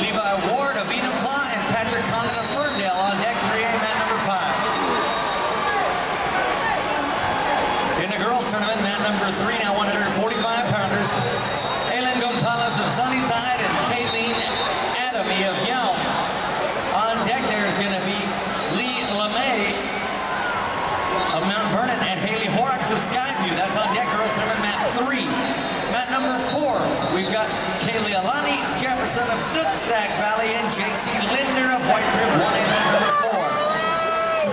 Levi Ward of Enumclaw and Patrick Condon of Ferndale on deck 3A, mat number 5. In the girls tournament, mat number 3, now 145-pounders. Aileen Gonzalez of Sunnyside and Kayleen Adamy of Young. On deck, there's going to be Lee LeMay of Mount Vernon and Haley Horrocks of Skyview. That's on deck, girls tournament, mat 3. Mat number 4, we've got Kaylee Alani Jefferson of Nooksack Valley and JC Linder of White River. 1A, mat number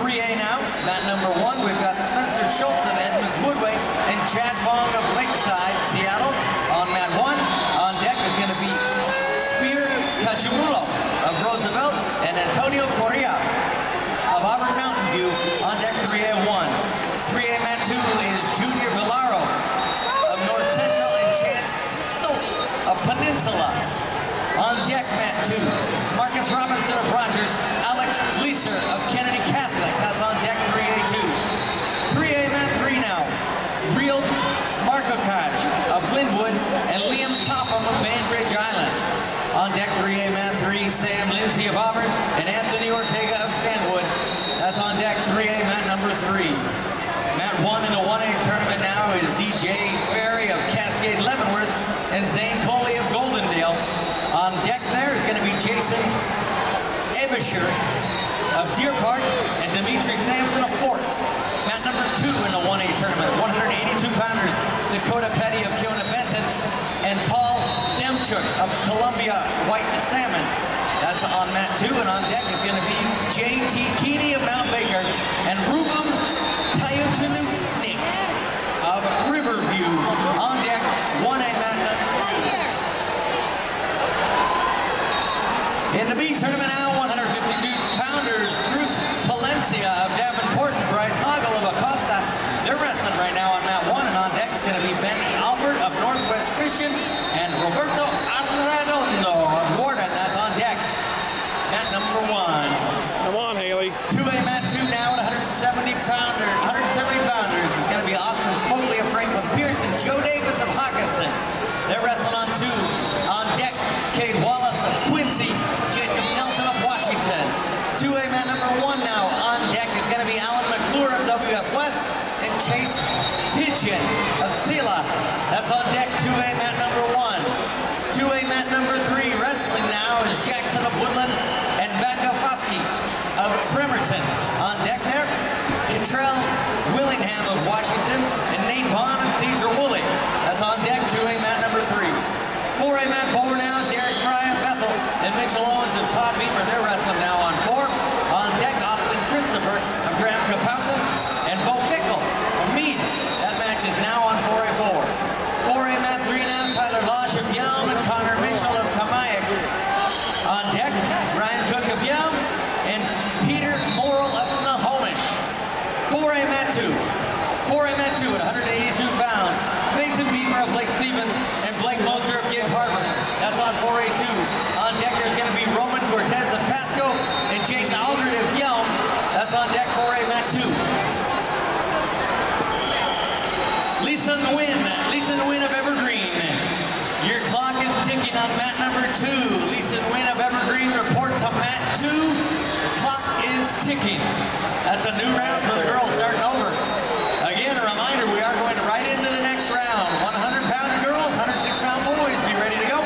4. 3A now, mat number 1, we've got Spencer Schultz of Edmonds Woodway and Chad Fong of Lakeside, Seattle. On mat 1, on deck is going to be Spear Cachumulo of Roosevelt and Antonio Correa of Auburn Mountain View on deck 3A1. 3A mat 2 is Junior Villaro of North Central and Chance Stoltz of Peninsula. On deck mat 2, Marcus Robinson of Rogers, Alex Leeser of Kennedy Catholic. That's on deck 3A2. 3A mat 3 now, Real Markokaj of Linwood and Liam Topham of Bainbridge Island. On deck 3A mat 3, Sam Lindsay of Auburn and Anthony Ortega of Stanwood. That's on deck 3A mat number 3. Mat 1 in the 1A tournament now is DJ Ferry of Cascade Leavenworth and Zane Coley of Goldendale. On deck there is going to be Jason Ebisher of Deer Park and Dimitri Sampson of Forks. Mat number 2 in the 1A tournament, 182-pounders, Dakota Petty of Keona Benton and Paul Demchuk of Columbia White Salmon. That's on mat 2, and on deck is going to be J.T. Keeney of Mount Baker and Ruvam Tayutanuk of Riverview. On deck, 1A mat number 2. In the B tournament now, 152-pounders, Cruz Palencia of Davenport and Bryce Hoggle of Acosta. They're wrestling right now on mat 1, and on deck is going to be Ben Alford of Northwest Christian and Roberto Arredondo of Warden. That's on deck. Mat number 1. Come on, Haley. 2A mat 2 now at 170 pounders is going to be Austin Smokely of Franklin Pierce and Joe Davis of Hawkinson. They're wrestling on 2. On deck, Cade Wallace of Quincy, Jacob Nelson of Washington. 2A mat number 1 now. On deck is going to be Alan McClure of WF West and Chase Pigeon of Sela. That's on deck, 2A mat number 1. 2A mat number 3, wrestling now is Jackson of Woodland and Becca Foskey of Bremerton. On deck there, Cantrell Willingham of Washington and Nate Vaughn and Cedar Woolley. That's on deck, 2A mat number 3. 4A mat 4 now, Derek Fry of Bethel and Mitchell Owens and Todd Beamer. They're wrestling now on 4. On deck, Austin Christopher of Graham Kapowson and Bo Fickle of Meade. That match is now on 4A4. 4A mat 3 now, Tyler Losh of Yum and Connor Mitchell of Kamayak. On deck, Ryan Cook of Yum and Peter Morrill of Snohomish. 4A mat 2. 4A mat 2 at 182 pounds. Mason Beaver of Lake Stevens and Blake Moser of Gig Harbor. That's on 4A2. On deck, there's going to be Roman Cortez of Pasco and Jace Aldred of Yelm. That's on deck, 4A mat 2. Lisa Nguyen of Evergreen. Your clock is ticking on mat number 2. Lisa Nguyen of Evergreen, report to mat 2. The clock is ticking. That's a new round for the girls starting over. Again, a reminder, we are going right into the next round. 100-pound girls, 106-pound boys, be ready to go.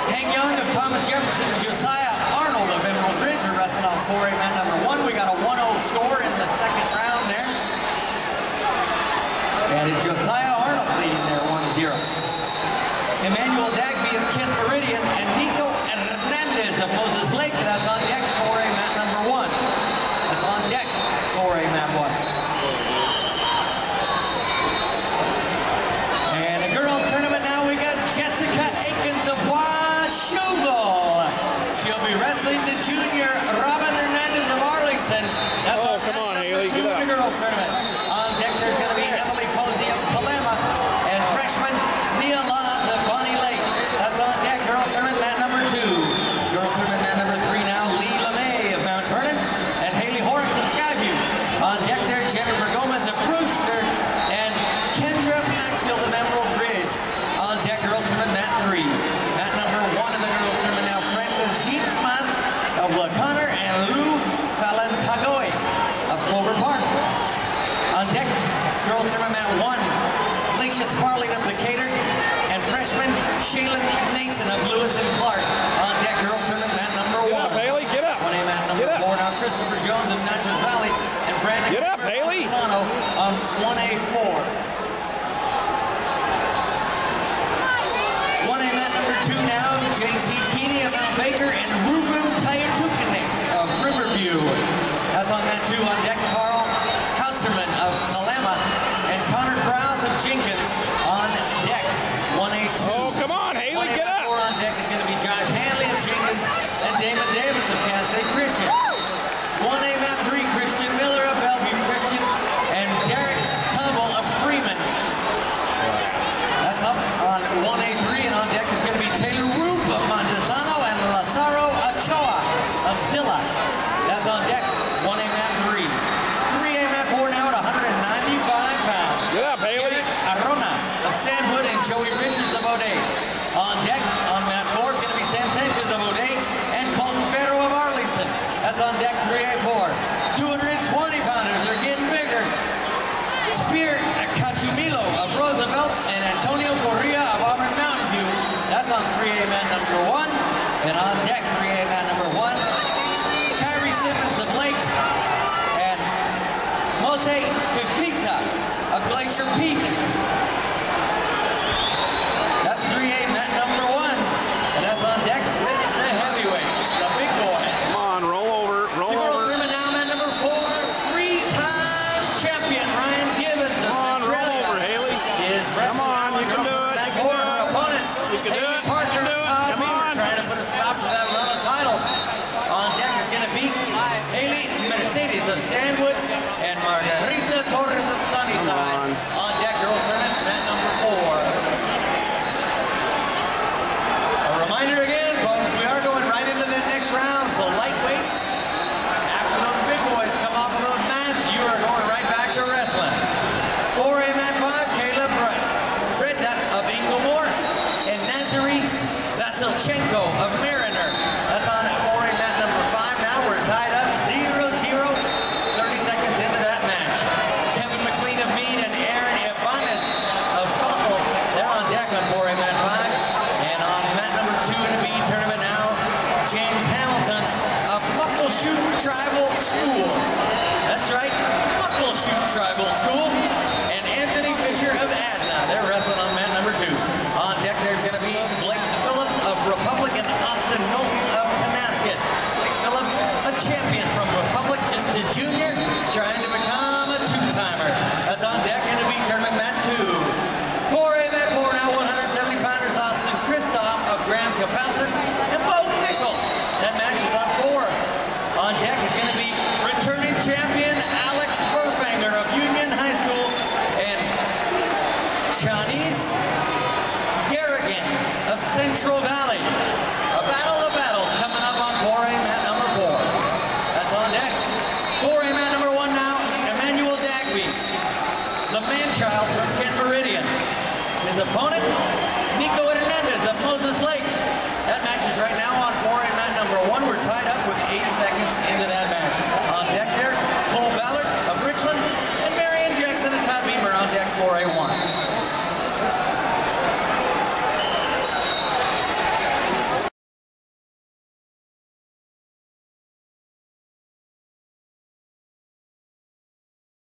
Hank Young of Thomas Jefferson, Josiah Arnold of Emerald Ridge are wrestling on 4A mat number 1. We got a 1-0 score in the second round there. And it's Josiah Arnold leading there 1-0. Emmanuel Dagby of Kent Meridian and Nico Hernandez of Moses Lake. That's on deck, 4A mat number 1. That's on deck, 4A mat 1. And the girls tournament now, we got Jessica Aikens of Washougal. She'll be wrestling the junior Robin Hernandez of Arlington. That's come on, Haley, get up. The girls tournament. On deck, there's going to be Emily Posey of Kalama and freshman Nia Laws of Bonnie Lake. That's on deck, girls tournament mat number 2. Girls tournament mat number 3 now, Lee LeMay of Mount Vernon and Haley Horrocks of Skyview. On deck there, Jennifer Gomez of Brewster and Kendra Maxfield of Emerald Ridge. On deck, girls tournament mat 3. Mat number 1 in the girls tournament now, Frances deck, 3A mat number 1. Kyrie Simmons of Lakes and Mose Fifita of Glacier Peak. That's 3A mat number 1. And that's on deck with the heavyweights, the big boys. Come on, roll over, roll The over. girls tournament now, mat number 4, 3-time champion Ryan Gibbons of Come on, roll Centralia over, Haley. is Come on, you can do it. You can do it. Opponent. You can do Haley it. Parker, You can do it. Todd Come Beaver on. trying to put a stop to that run of titles. On deck is going to be Haley Mercedes of Stanwood and Margarita Torres of Sunnyside. On deck, girls tournament, mat number 4. A reminder again, folks, we are going right into the next round, so lightweights, after those big boys come off of those mats, you are going right back to wrestling. 4A mat 5, Caleb Breda of Inglemore and Nazari Vasilchenko of Mariner. That's on 4A mat number 5 now. We're tied up 0-0, 30 seconds into that match. Kevin McLean of Mead and Aaron Ibanez of Bethel, they're on deck on 4A mat 5. And on mat number 2 in the B tournament now, James Hamilton of Muckleshoot Tribal School. That's right, Muckleshoot Tribal School. And Anthony Fisher of Adna. They're wrestling on mat number 2. On deck, there's going to be Blake Phillips of Republic and Austin Knowlton of Tenasket. Blake Phillips, a champion from Republic, just a junior, trying to become a 2-timer. That's on deck in the B tournament, mat 2. 4A mat 4 now, 170-pounders, Austin Kristoff of Graham Capacit and Bo Fickle. That match is on 4. On deck is going to be returning champion Alex Burfanger of Union High School and Shanice Garrigan of Central Valley. A battle of battles coming up on 4A mat number 4. That's on deck. 4A mat number 1 now, Emmanuel Dagby, the man-child from Kent Meridian. His opponent, Nico Hernandez of Moses Lake. That match is right now on 4A mat number 1. We're tied up with 8 seconds into that